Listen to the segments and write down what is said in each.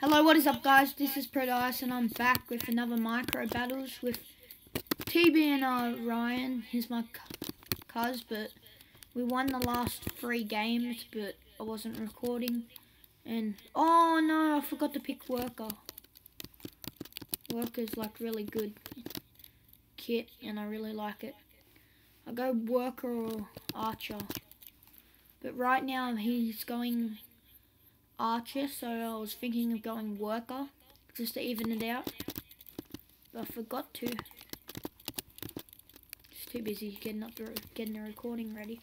Hello, what is up guys? This is Prodice and I'm back with another micro battles with TB and Ryan. He's my cuz, but we won the last 3 games, but I wasn't recording. And oh no, I forgot to pick Worker. Worker's like really good kit and I really like it. I go Worker or Archer. But right now he's going Archer, so I was thinking of going Worker just to even it out, but I forgot to. Just too busy getting the recording ready.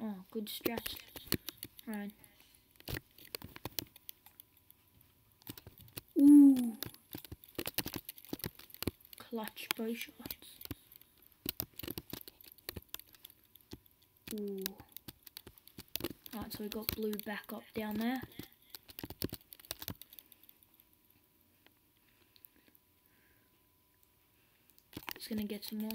Oh, good strats. Right. Ooh. Clutch bow shots. Ooh. Right, so we got blue back up down there. Just gonna get some more.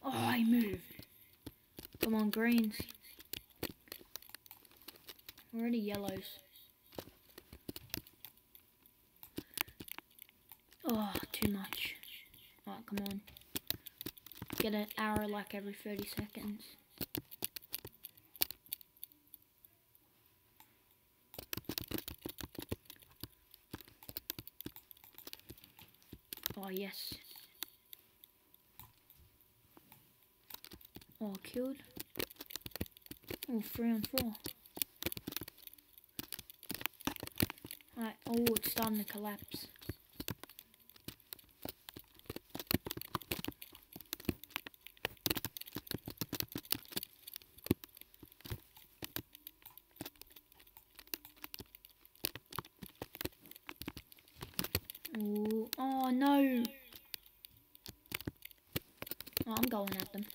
Oh, I moved. Come on, greens. We're already yellows. Oh, too much. Oh, come on. Get an arrow like every 30 seconds. Oh, yes. Oh, killed. Oh, 3 on 4. Right. Oh, it's starting to collapse. Ooh. Oh, no. Oh, I'm going at them.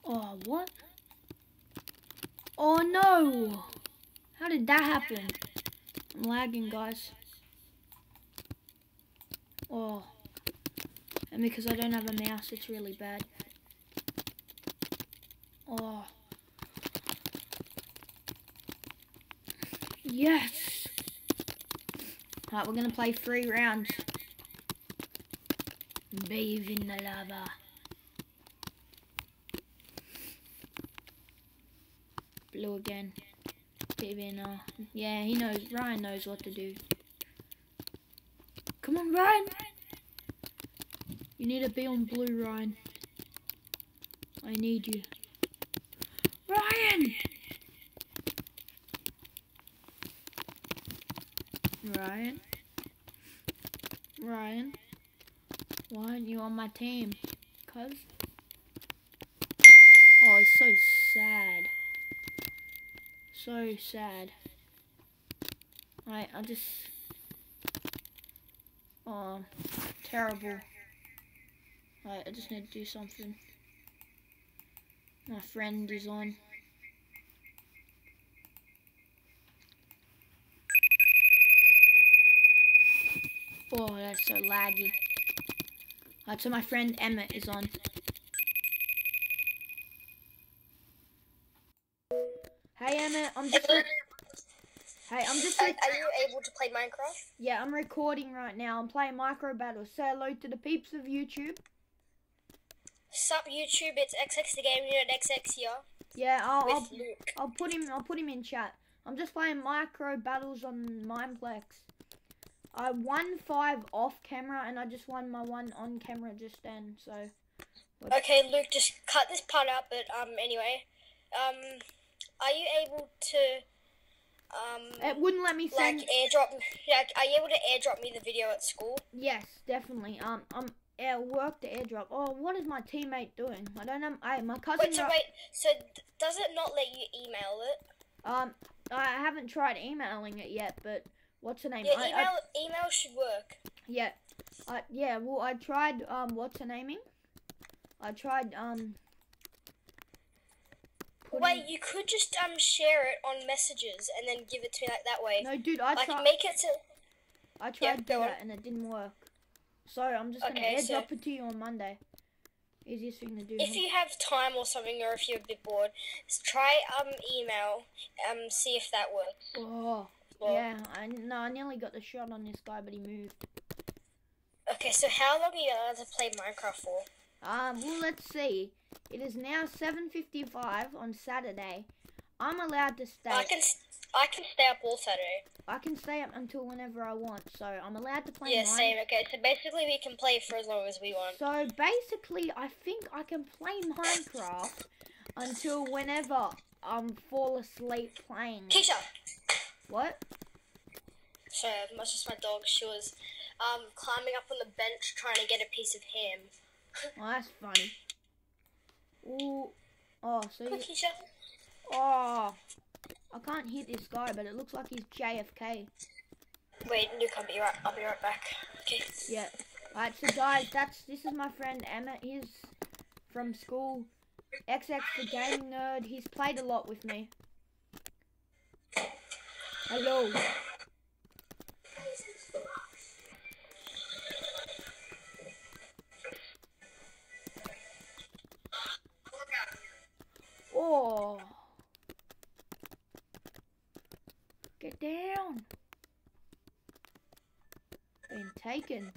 Oh, what? Oh, no! How did that happen? I'm lagging, guys. Oh. And because I don't have a mouse, it's really bad. Oh. Yes! Alright, we're gonna play 3 rounds. Bathe in the lava. Blue again. Yeah, he knows. Ryan knows what to do. Come on, Ryan! You need to be on blue, Ryan. I need you. Ryan! Ryan? Ryan? Why aren't you on my team? Cuz? Oh, he's so sad. So sad. I'll just... Oh, terrible. I just need to do something. My friend is on. Oh, that's so laggy. Alright, so my friend Emmett is on. Hey Emmett, I'm just... Are you able to play Minecraft? Yeah, I'm recording right now. I'm playing micro battles. Say hello to the peeps of YouTube. Sup YouTube, it's XX the Gaming at XX here. Yeah, with Luke. I'll put him in chat. I'm just playing micro battles on Mineplex. I won 5 off camera and I just won my 1 on camera just then. So. Okay, Luke, just cut this part out. But anyway, are you able to it wouldn't let me send airdrop? Yeah, are you able to airdrop me the video at school? Yes, definitely. I'm at work to airdrop. Oh, what is my teammate doing? I don't know. My cousin. Wait, so does it not let you email it? I haven't tried emailing it yet, but what's her name? Yeah, email should work. Yeah, yeah. Well, I tried what's her naming? I tried Wait, you could just share it on messages and then give it to me like that way. No, dude, I tried. Make it to. I tried to do that and it didn't work. So I'm just gonna airdrop it to you on Monday. Easiest thing to do. If you have time or something, or if you're a bit bored, just try email. See if that works. Oh, yeah. I nearly got the shot on this guy, but he moved. Okay, so how long are you allowed to play Minecraft for? Well, let's see. It is now 7:55 on Saturday. I'm allowed to stay. I can stay up all Saturday. I can stay up until whenever I want, so I'm allowed to play. Yeah, same. Okay, so basically we can play for as long as we want. So basically, I think I can play Minecraft until whenever I fall asleep playing. Keisha. What? Sorry, that's just my dog. She was climbing up on the bench trying to get a piece of ham. Oh, that's funny. Ooh. Oh, so Come on, Keisha. Oh, I can't hit this guy, but it looks like he's JFK. Wait, Luke, I'll be right back. Okay. Yeah. Alright, so guys, this is my friend Emma. He's from school. XX the gaming nerd. He's played a lot with me. Hello. Oh. Get down. Been taken.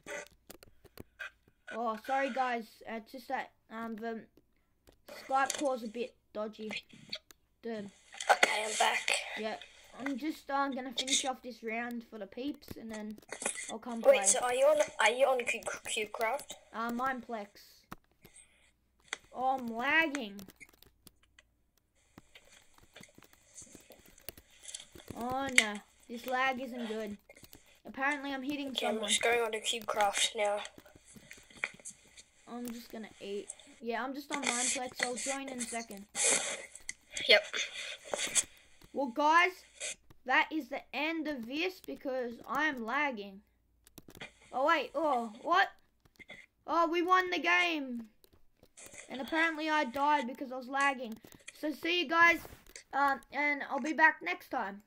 Oh, sorry guys. It's just that the Skype call's a bit dodgy. Okay, I'm back. Yeah. I'm just gonna finish off this round for the peeps and then I'll come play. Wait, so are you on CubeCraft? Mineplex. Oh, I'm lagging. Oh no, this lag isn't good. Apparently I'm hitting someone. I'm just going on to CubeCraft now. I'm just gonna eat. Yeah, I'm just on Mineplex. I'll join in a second. Yep. Well, guys, that is the end of this because I am lagging. Oh wait, oh what? Oh, we won the game. And apparently I died because I was lagging. So see you guys, and I'll be back next time.